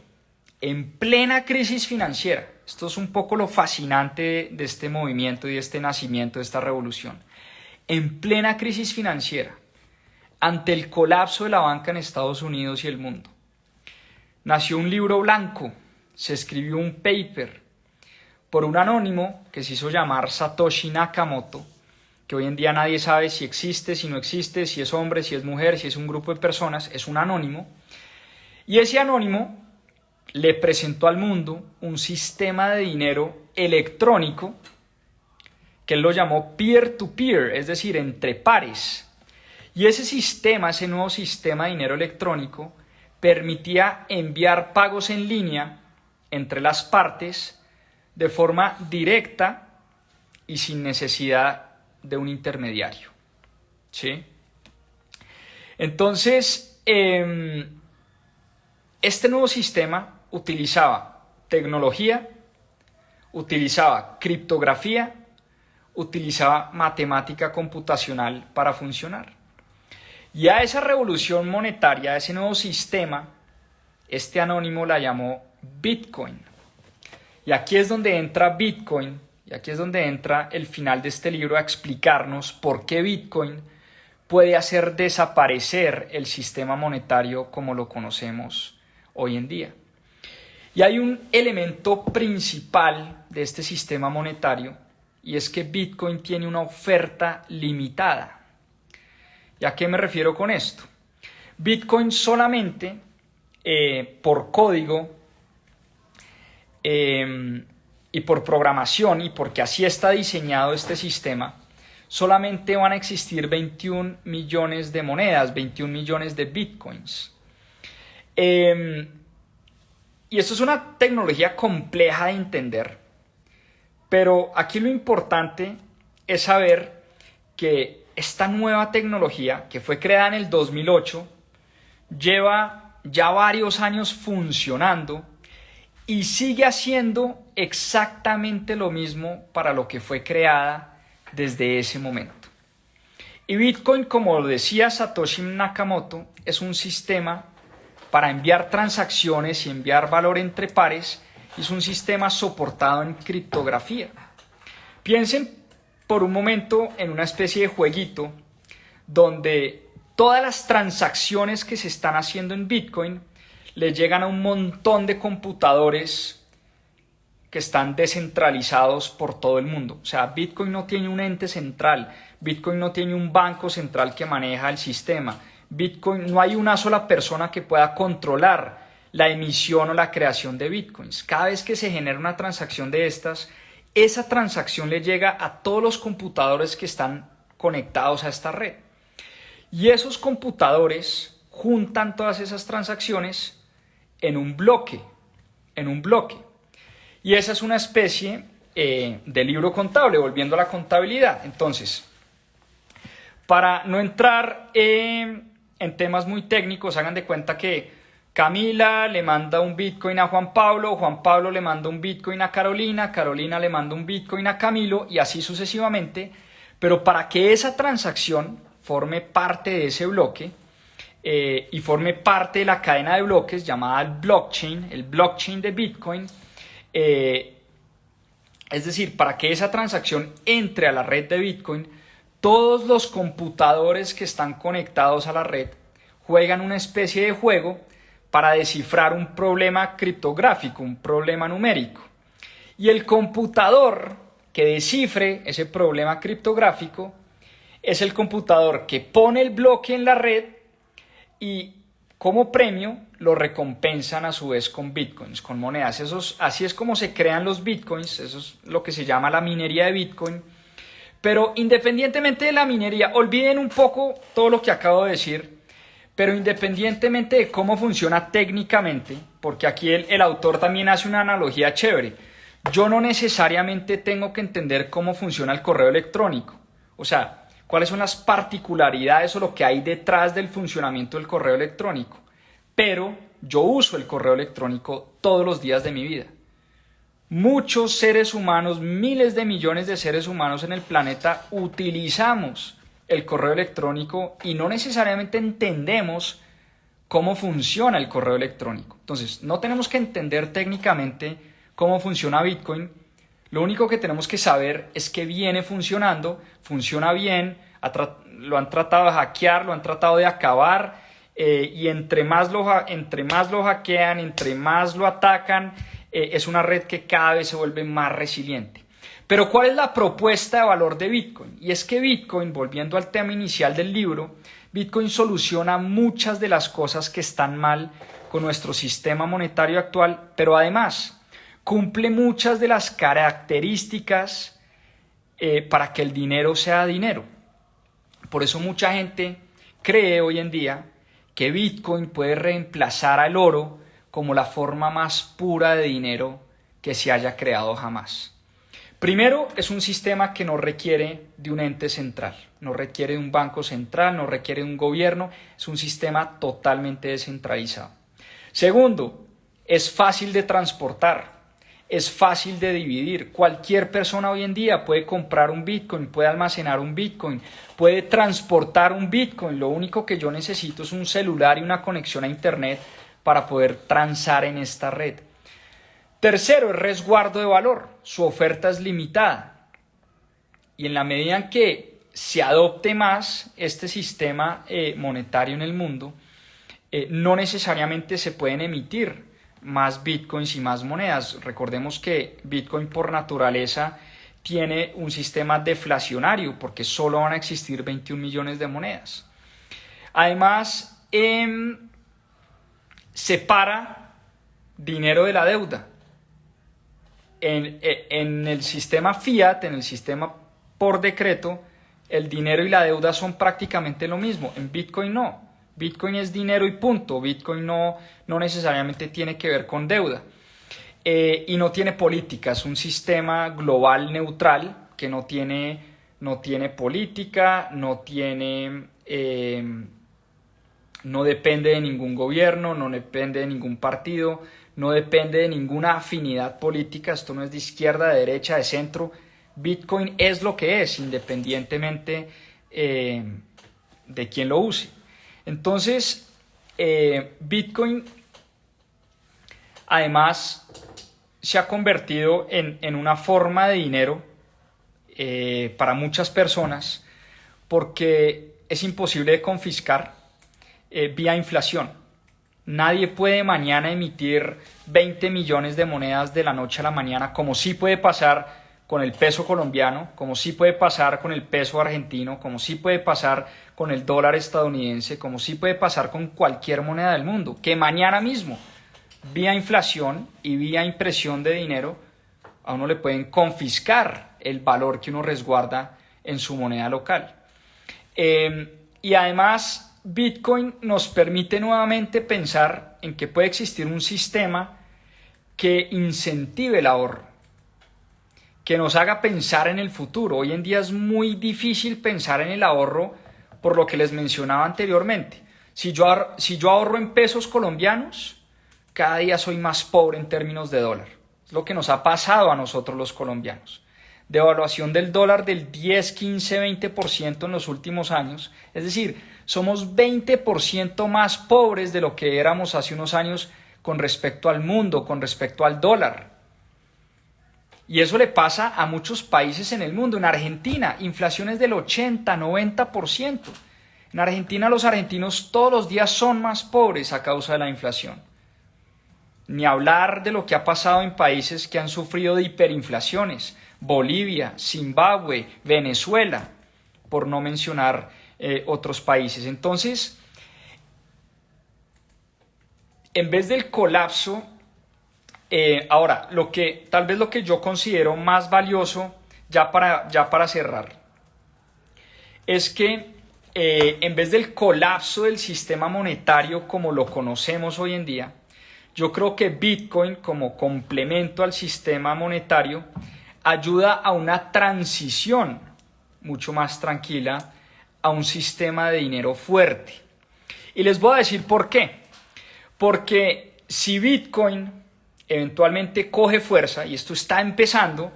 en plena crisis financiera, esto es un poco lo fascinante de este movimiento y de este nacimiento de esta revolución, en plena crisis financiera, ante el colapso de la banca en Estados Unidos y el mundo, nació un libro blanco, se escribió un paper por un anónimo que se hizo llamar Satoshi Nakamoto, que hoy en día nadie sabe si existe, si no existe, si es hombre, si es mujer, si es un grupo de personas, es un anónimo. Y ese anónimo le presentó al mundo un sistema de dinero electrónico que él lo llamó peer-to-peer, es decir, entre pares. Y ese sistema, ese nuevo sistema de dinero electrónico, permitía enviar pagos en línea entre las partes de forma directa y sin necesidad de un intermediario. ¿Sí? Entonces, este nuevo sistema utilizaba tecnología, utilizaba criptografía, utilizaba matemática computacional para funcionar. Y a esa revolución monetaria, a ese nuevo sistema, este anónimo la llamó Bitcoin. Y aquí es donde entra Bitcoin, y aquí es donde entra el final de este libro a explicarnos por qué Bitcoin puede hacer desaparecer el sistema monetario como lo conocemos hoy en día. Y hay un elemento principal de este sistema monetario, y es que Bitcoin tiene una oferta limitada. ¿Y a qué me refiero con esto? Bitcoin solamente por código y por programación y porque así está diseñado este sistema, solamente van a existir 21 millones de monedas, 21 millones de bitcoins. Y esto es una tecnología compleja de entender, pero aquí lo importante es saber que esta nueva tecnología, que fue creada en el 2008, lleva ya varios años funcionando y sigue haciendo exactamente lo mismo para lo que fue creada desde ese momento. Y Bitcoin, como lo decía Satoshi Nakamoto, es un sistema para enviar transacciones y enviar valor entre pares, y es un sistema soportado en criptografía. Piensen por un momento en una especie de jueguito donde todas las transacciones que se están haciendo en Bitcoin le llegan a un montón de computadores que están descentralizados por todo el mundo. O sea, Bitcoin no tiene un ente central, Bitcoin no tiene un banco central que maneja el sistema, Bitcoin no hay una sola persona que pueda controlar la emisión o la creación de Bitcoins. Cada vez que se genera una transacción de estas, esa transacción le llega a todos los computadores que están conectados a esta red. Y esos computadores juntan todas esas transacciones en un bloque, Y esa es una especie de libro contable, volviendo a la contabilidad. Entonces, para no entrar en temas muy técnicos, hagan de cuenta que Camila le manda un Bitcoin a Juan Pablo le manda un Bitcoin a Carolina, Carolina le manda un Bitcoin a Camilo y así sucesivamente. Pero para que esa transacción forme parte de ese bloque y forme parte de la cadena de bloques llamada el blockchain de Bitcoin, es decir, para que esa transacción entre a la red de Bitcoin, todos los computadores que están conectados a la red juegan una especie de juego para descifrar un problema criptográfico, un problema numérico. Y el computador que descifre ese problema criptográfico es el computador que pone el bloque en la red y como premio lo recompensan a su vez con bitcoins, con monedas. Así es como se crean los bitcoins, eso es lo que se llama la minería de Bitcoin. Pero independientemente de la minería, olviden un poco todo lo que acabo de decir, pero independientemente de cómo funciona técnicamente, porque aquí el autor también hace una analogía chévere, yo no necesariamente tengo que entender cómo funciona el correo electrónico, o sea, cuáles son las particularidades o lo que hay detrás del funcionamiento del correo electrónico, pero yo uso el correo electrónico todos los días de mi vida. Muchos seres humanos, miles de millones de seres humanos en el planeta utilizamos el correo electrónico y no necesariamente entendemos cómo funciona el correo electrónico. Entonces, no tenemos que entender técnicamente cómo funciona Bitcoin. Lo único que tenemos que saber es que viene funcionando, funciona bien, lo han tratado de hackear, lo han tratado de acabar y entre más lo hackean, entre más lo atacan, es una red que cada vez se vuelve más resiliente. Pero ¿cuál es la propuesta de valor de Bitcoin? Y es que Bitcoin, volviendo al tema inicial del libro, Bitcoin soluciona muchas de las cosas que están mal con nuestro sistema monetario actual, pero además cumple muchas de las características para que el dinero sea dinero. Por eso mucha gente cree hoy en día que Bitcoin puede reemplazar al oro como la forma más pura de dinero que se haya creado jamás. Primero, es un sistema que no requiere de un ente central, no requiere de un banco central, no requiere de un gobierno, es un sistema totalmente descentralizado. Segundo, es fácil de transportar, es fácil de dividir. Cualquier persona hoy en día puede comprar un Bitcoin, puede almacenar un Bitcoin, puede transportar un Bitcoin. Lo único que yo necesito es un celular y una conexión a internet para poder transar en esta red. Tercero, es resguardo de valor. Su oferta es limitada. Y en la medida en que se adopte más este sistema monetario en el mundo, no necesariamente se pueden emitir más bitcoins y más monedas. Recordemos que Bitcoin por naturaleza tiene un sistema deflacionario porque solo van a existir 21 millones de monedas. Además, separa dinero de la deuda. en el sistema fiat, en el sistema por decreto, el dinero y la deuda son prácticamente lo mismo. En Bitcoin no. Bitcoin es dinero y punto. Bitcoin no necesariamente tiene que ver con deuda. Y no tiene política. Es un sistema global neutral que no tiene política, no depende de ningún gobierno, no depende de ningún partido, no depende de ninguna afinidad política. Esto no es de izquierda, de derecha, de centro. Bitcoin es lo que es, independientemente de quién lo use. Entonces, Bitcoin además se ha convertido en una forma de dinero para muchas personas porque es imposible de confiscar vía inflación. Nadie puede mañana emitir 20 millones de monedas de la noche a la mañana, como sí puede pasar con el peso colombiano, como sí puede pasar con el peso argentino, como sí puede pasar con el dólar estadounidense, como sí puede pasar con cualquier moneda del mundo, que mañana mismo, vía inflación y vía impresión de dinero, a uno le pueden confiscar el valor que uno resguarda en su moneda local. Y además, Bitcoin nos permite nuevamente pensar en que puede existir un sistema que incentive el ahorro, que nos haga pensar en el futuro. Hoy en día es muy difícil pensar en el ahorro por lo que les mencionaba anteriormente. Si yo ahorro en pesos colombianos, cada día soy más pobre en términos de dólar. Es lo que nos ha pasado a nosotros los colombianos. Devaluación del dólar del 10, 15, 20% en los últimos años. Es decir, somos 20% más pobres de lo que éramos hace unos años con respecto al mundo, con respecto al dólar. Y eso le pasa a muchos países en el mundo. En Argentina, inflaciones del 80, 90%. En Argentina los argentinos todos los días son más pobres a causa de la inflación. Ni hablar de lo que ha pasado en países que han sufrido de hiperinflaciones. Bolivia, Zimbabue, Venezuela, por no mencionar otros países. Entonces, en vez del colapso, ahora, tal vez lo que yo considero más valioso, ya para cerrar, es que en vez del colapso del sistema monetario como lo conocemos hoy en día, yo creo que Bitcoin, como complemento al sistema monetario, ayuda a una transición mucho más tranquila a un sistema de dinero fuerte. Y les voy a decir por qué. Porque si Bitcoin eventualmente coge fuerza, y esto está empezando,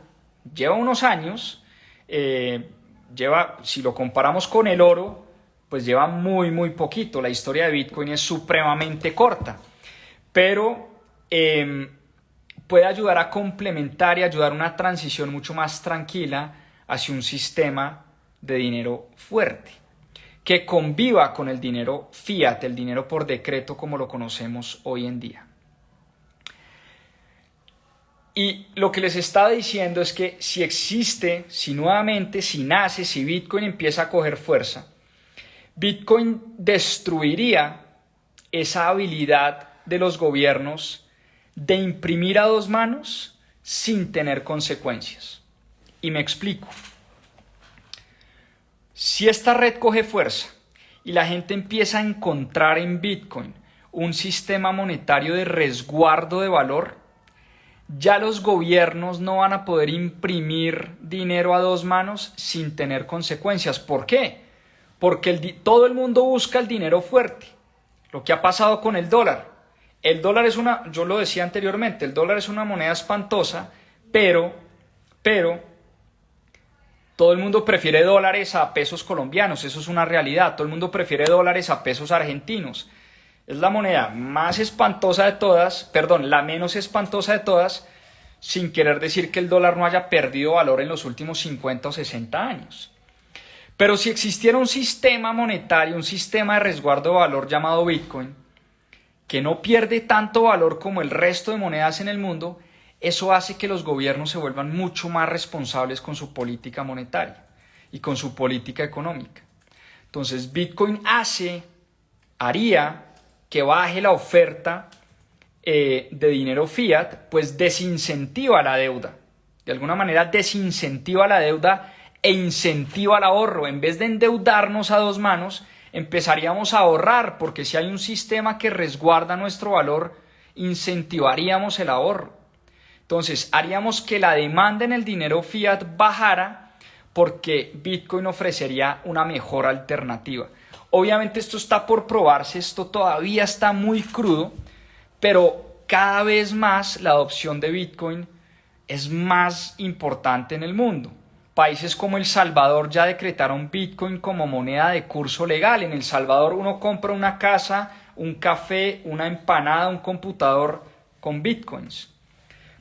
lleva unos años, si lo comparamos con el oro, pues lleva muy, muy poquito. La historia de Bitcoin es supremamente corta. Pero puede ayudar a complementar y ayudar a una transición mucho más tranquila hacia un sistema de dinero fuerte, que conviva con el dinero fiat, el dinero por decreto como lo conocemos hoy en día. Y lo que les estaba diciendo es que si nace, si Bitcoin empieza a coger fuerza, Bitcoin destruiría esa habilidad de los gobiernos de imprimir a dos manos sin tener consecuencias. Y me explico. Si esta red coge fuerza y la gente empieza a encontrar en Bitcoin un sistema monetario de resguardo de valor, ya los gobiernos no van a poder imprimir dinero a dos manos sin tener consecuencias. ¿Por qué? Porque todo el mundo busca el dinero fuerte. Lo que ha pasado con el dólar. El dólar yo lo decía anteriormente, el dólar es una moneda espantosa, pero todo el mundo prefiere dólares a pesos colombianos, eso es una realidad. Todo el mundo prefiere dólares a pesos argentinos. Es la moneda más espantosa de todas, la menos espantosa de todas, sin querer decir que el dólar no haya perdido valor en los últimos 50 o 60 años. Pero si existiera un sistema monetario, un sistema de resguardo de valor llamado Bitcoin, que no pierde tanto valor como el resto de monedas en el mundo, eso hace que los gobiernos se vuelvan mucho más responsables con su política monetaria y con su política económica. Entonces, Bitcoin haría que baje la oferta de dinero fiat, pues desincentiva la deuda. De alguna manera desincentiva la deuda e incentiva el ahorro. En vez de endeudarnos a dos manos, empezaríamos a ahorrar, porque si hay un sistema que resguarda nuestro valor, incentivaríamos el ahorro. Entonces, haríamos que la demanda en el dinero fiat bajara porque Bitcoin ofrecería una mejor alternativa. Obviamente esto está por probarse, esto todavía está muy crudo, pero cada vez más la adopción de Bitcoin es más importante en el mundo. Países como El Salvador ya decretaron Bitcoin como moneda de curso legal. En El Salvador uno compra una casa, un café, una empanada, un computador con Bitcoins.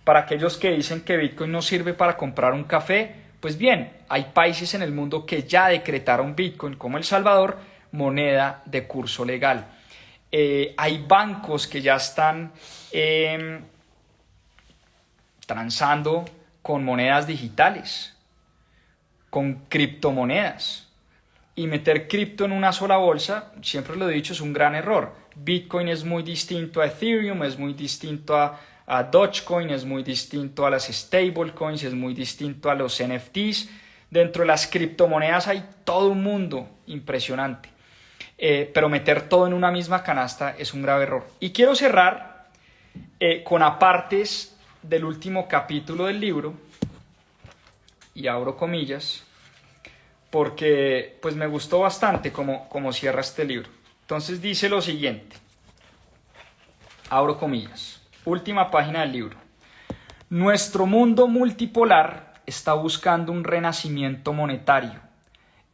Para aquellos que dicen que Bitcoin no sirve para comprar un café, pues bien, hay países en el mundo que ya decretaron Bitcoin como El Salvador moneda de curso legal. Hay bancos que ya están transando con monedas digitales, con criptomonedas. Y meter cripto en una sola bolsa, siempre lo he dicho, es un gran error. Bitcoin es muy distinto a Ethereum, es muy distinto a Dogecoin, es muy distinto a las stablecoins, es muy distinto a los NFTs. Dentro de las criptomonedas hay todo un mundo impresionante. Pero meter todo en una misma canasta es un grave error. Y quiero cerrar con apartes del último capítulo del libro, y abro comillas, porque pues me gustó bastante como cierra este libro. Entonces dice lo siguiente, abro comillas, última página del libro. Nuestro mundo multipolar está buscando un renacimiento monetario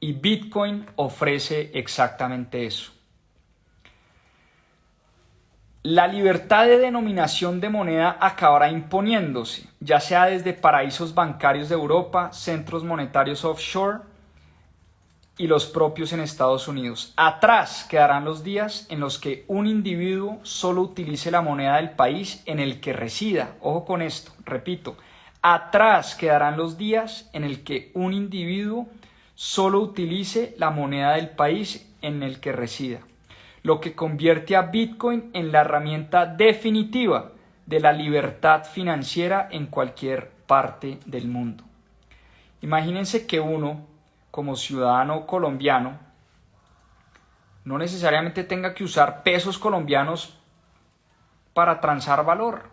y Bitcoin ofrece exactamente eso. La libertad de denominación de moneda acabará imponiéndose, ya sea desde paraísos bancarios de Europa, centros monetarios offshore y los propios en Estados Unidos. Atrás quedarán los días en los que un individuo solo utilice la moneda del país en el que resida. Ojo con esto, repito, atrás quedarán los días en el que un individuo solo utilice la moneda del país en el que resida, lo que convierte a Bitcoin en la herramienta definitiva de la libertad financiera en cualquier parte del mundo. Imagínense que uno, como ciudadano colombiano, no necesariamente tenga que usar pesos colombianos para transar valor.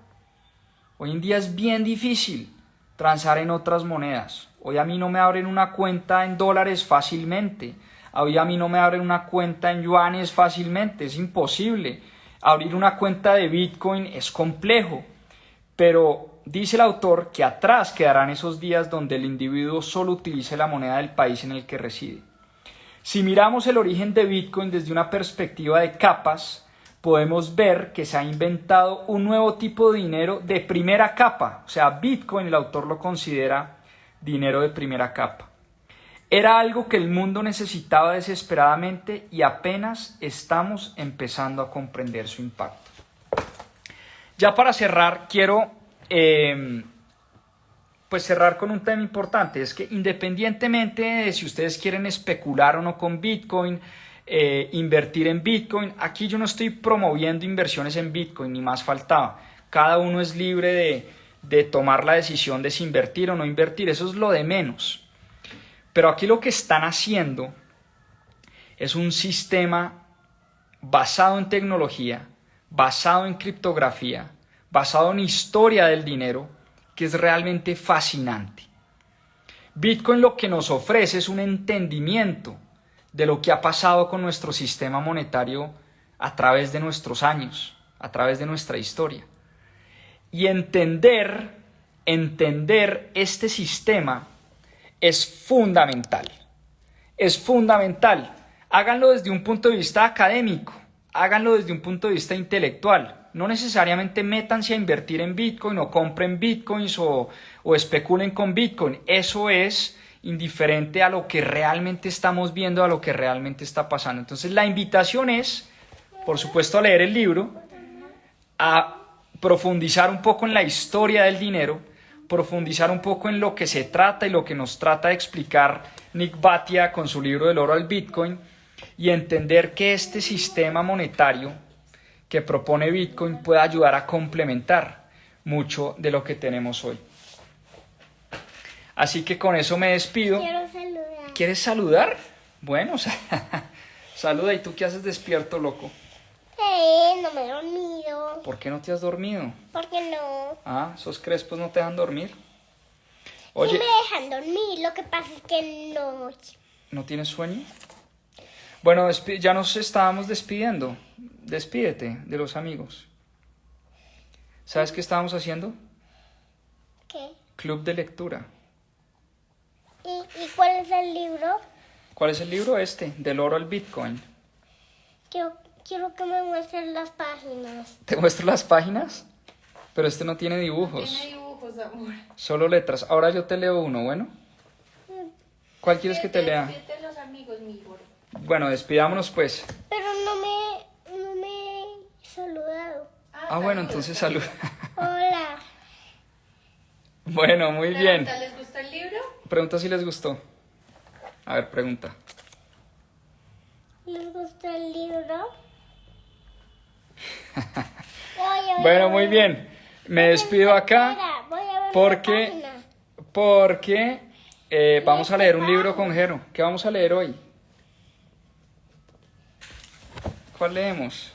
Hoy en día es bien difícil transar en otras monedas. Hoy a mí no me abren una cuenta en dólares fácilmente. Hoy a mí no me abren una cuenta en yuanes fácilmente, es imposible. Abrir una cuenta de Bitcoin es complejo, pero dice el autor que atrás quedarán esos días donde el individuo solo utilice la moneda del país en el que reside. Si miramos el origen de Bitcoin desde una perspectiva de capas, podemos ver que se ha inventado un nuevo tipo de dinero de primera capa. O sea, Bitcoin el autor lo considera dinero de primera capa. Era algo que el mundo necesitaba desesperadamente y apenas estamos empezando a comprender su impacto. Ya para cerrar, quiero cerrar con un tema importante. Es que independientemente de si ustedes quieren especular o no con Bitcoin, invertir en Bitcoin, aquí yo no estoy promoviendo inversiones en Bitcoin, ni más faltaba. Cada uno es libre de tomar la decisión de si invertir o no invertir, eso es lo de menos. Pero aquí lo que están haciendo es un sistema basado en tecnología, basado en criptografía, basado en historia del dinero, que es realmente fascinante. Bitcoin lo que nos ofrece es un entendimiento de lo que ha pasado con nuestro sistema monetario a través de nuestros años, a través de nuestra historia. Y entender este sistema es fundamental. Es fundamental. Háganlo desde un punto de vista académico, háganlo desde un punto de vista intelectual. No necesariamente métanse a invertir en Bitcoin o compren Bitcoins o especulen con Bitcoin. Eso es indiferente a lo que realmente estamos viendo, a lo que realmente está pasando. Entonces la invitación es, por supuesto, a leer el libro, a profundizar un poco en la historia del dinero, profundizar un poco en lo que se trata y lo que nos trata de explicar Nick Bhatia con su libro Del oro al Bitcoin, y entender que este sistema monetario, que propone Bitcoin pueda ayudar a complementar mucho de lo que tenemos hoy. Así que con eso me despido. Quiero saludar. ¿Quieres saludar? Bueno, saluda. ¿Y tú qué haces despierto, loco? No me he dormido. ¿Por qué no te has dormido? ¿Por qué no? Ah, esos crespos no te dejan dormir. Sí Oye, me dejan dormir, lo que pasa es que no. ¿no tienes sueño? Bueno, ya nos estábamos despidiendo. Despídete de los amigos. ¿Sabes qué estábamos haciendo? ¿Qué? Club de lectura. ¿Y cuál es el libro? ¿Cuál es el libro este? Del oro al Bitcoin. Quiero que me muestres las páginas. ¿Te muestro las páginas? Pero este no tiene dibujos. Tiene dibujos, amor. Solo letras. Ahora yo te leo uno, ¿bueno? ¿Cuál quieres que te lea? Despídete de los amigos, mi gordo. Bueno, despidámonos pues. Pero no me he saludado. Ah, bueno, entonces salud. Hola. Bueno, muy bien. Pregunta, ¿les gusta el libro? Pregunta si les gustó. A ver, pregunta. ¿Les gusta el libro? Oye, Bueno, muy bien. Me despido acá Espera, voy a ver la porque página. vamos a leer un libro con Jero. ¿Qué vamos a leer hoy? ¿Cuál leemos?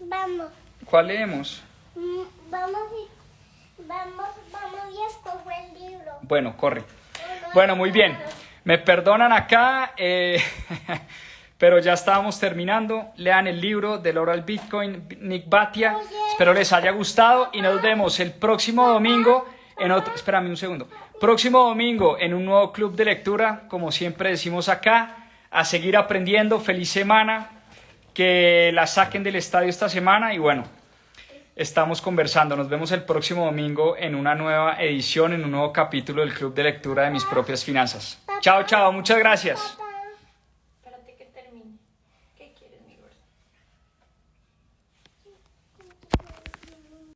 Vamos. ¿Cuál leemos? Vamos y escoge el libro. Bueno, corre. Bueno, muy bien. Me perdonan acá, pero ya estábamos terminando. Lean el libro del oro al Bitcoin, Nick Bhatia. Oye. Espero les haya gustado y nos vemos el próximo domingo en otro. Espérame un segundo. Próximo domingo en un nuevo club de lectura, como siempre decimos acá, a seguir aprendiendo. Feliz semana, que la saquen del estadio esta semana y bueno. Estamos conversando. Nos vemos el próximo domingo en una nueva edición, en un nuevo capítulo del Club de Lectura de Mis Propias Finanzas. Chao, chao. Muchas gracias. Papá. Espérate que termine. ¿Qué quieres, mi gordo?